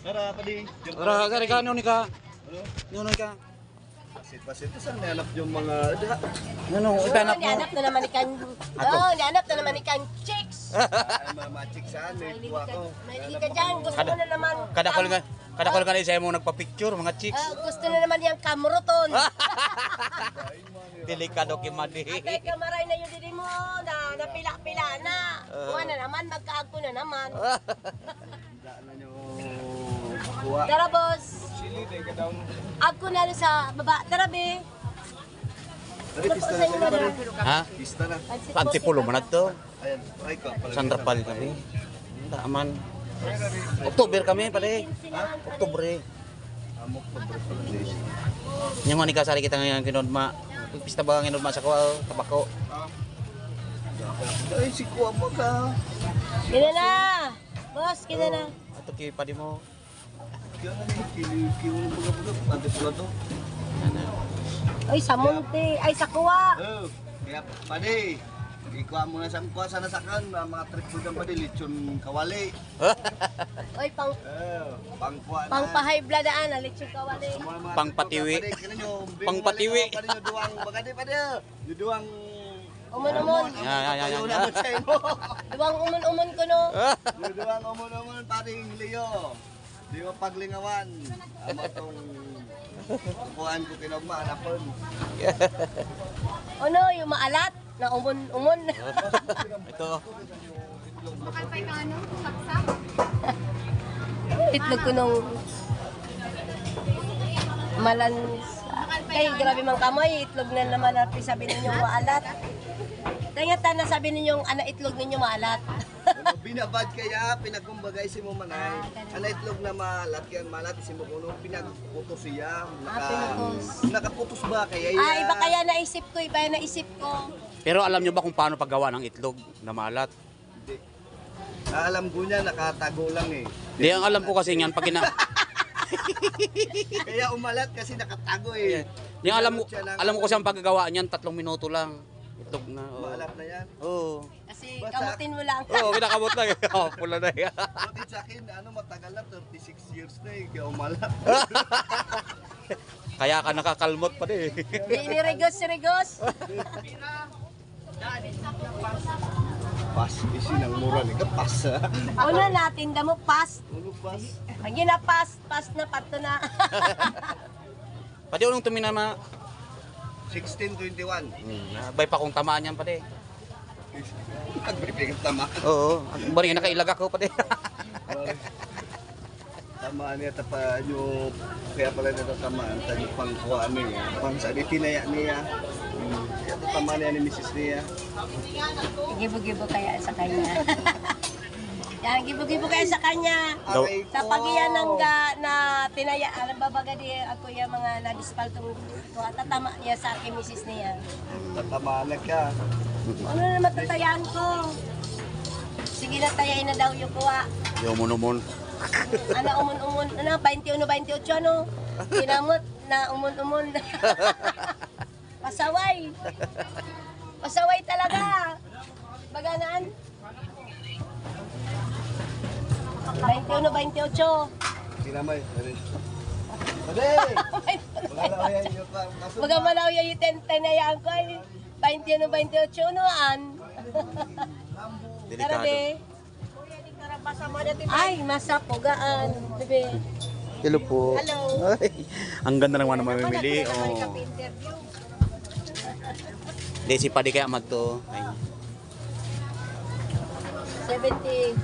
Tara, padi. Tara, sari ka, ano ni ka? Ano ni ka? Pasit-pasit ito saan nahanap yung mga... Ano, itanap mo. Nihanap na naman ikan. Oo, nihanap na naman ikan chicks. Ay, mamachik saan eh. Kuha ko. Mahilig ka dyan. Gusto mo na naman. Kadakol ka na isa mo nagpa-picture, mga chicks. Gusto na naman yung kamruton. Delikado kimadi. Atay kamaray na yung dili mo. Na napila-pila na. Kuha na naman. Magkaagpo na naman. Daan na nyo. Kuha. Tara, boss. Sili, tayo ka down. Agko na rin sa baba. Tara, be. Tari, pista na sila pa rin. Ha? Pista na. Pantipulo man to. Ayan, ay ka. Sandra Pal kami. Taman. Oktober kami pare. Oktober. Amok pa bro pala din. Yang mo ni kasari kita ngayon kinodma. Pista ba kinodma sa kual tabako. Ay, si Kuha mo ka. Kina na. Boss, kina na. Ato ki padi mo. Kaya nga ni, kiyo ng mga-mga. Pati pula to. Ay, sa munti. Ay, sa kuwa. Oh, kaya padi. Ikuha mo na sa kuha sana sakan. Mga trip mo dyan padi. Lechon kawali. Ay, pang Pangkuha na. pang-high blood aan. Alitsyo ka wali. Pangpatiwi. Pangpatiwi. Duwang bagadi pa dia. Duwang Umon-umon. Ya. Duwang umon-umon ko, no? Duwang umon paring Leo. Di mo paglingawan. Amo tong kuhaan ko kinagma anapon. Ano, yung maalat na umon-umon. Ito. Itlog ko nung malans. Ay, grabe mang kamoy. Itlog na naman at sabi ninyong maalat. Tangatan na sabi ninyong itlog ninyo maalat. Binabad kaya pinagkumbagay si mo manay. Ana itlog na malat yan malat si mo kuno pinagputos siya. Nakaputos ba kaya yan? Ah, iba kaya naisip ko, iba yung naisip ko. Pero alam niyo ba kung paano paggawa ng itlog na maalat? Hindi. Alam ko niya nakatago lang eh. Di ang alam ko kasi yan pag Kaya umalat kasi nakatago eh. Yung alam ko kasi ang paggagawa niyan 3 minuto lang. Itlog na. Umalat na yan. Oo. Kasi kamutin mo lang. Oo, kinakamot lang. Oh, pula na yan. Buti sa akin, matagal na, 36 years na eh, kaya umalat. Kaya ka nakakalmot pa din. Nirigos. Pas, isi ng moral eh, kapas ha. Una natin, damo pas. Ulo pas. Pag na pas na pato na. Pati unong tuminama. 1621. Bay pa kung tamaan yan pati. Nagbibigat tama. Oo. Bari nga nakailag ako pati. Tamaan niya, tapa nyo, kaya pala natatamaan, tayo pangkuhaan niya. Pang sa tinaya niya. Kaya tatamaan niya ni Mrs. niya. Gibo-gibo kaya sa kanya. Yan, gibo-gibo kaya sa kanya. Aray Sa ko. pagiyan ng na tinaya, alam ba baga di ako yung mga nadispaltong tatama niya sa akin, misis niya. Tatamaan na ka. Ano na naman tatayaan ko? Sige na, tayain na daw yung kuha. Yung munumon. Ano, umon-umon, ano, 21, 28, ano? Kinamot na umon-umon. Pasaway. Pasaway talaga. Baganaan. 21, 28. Sinamay. Pade! Magalawayan nyo ka. Baga malaw yung tinayaan ko ay 21, 28, noan. Tara, Delikado. be. Ay, masapugaan. Bebe. Hello po. Hello. Ay, ang ganda naman ng mamimili. Oh. Desi pa di kaya mag to. Ay. 70.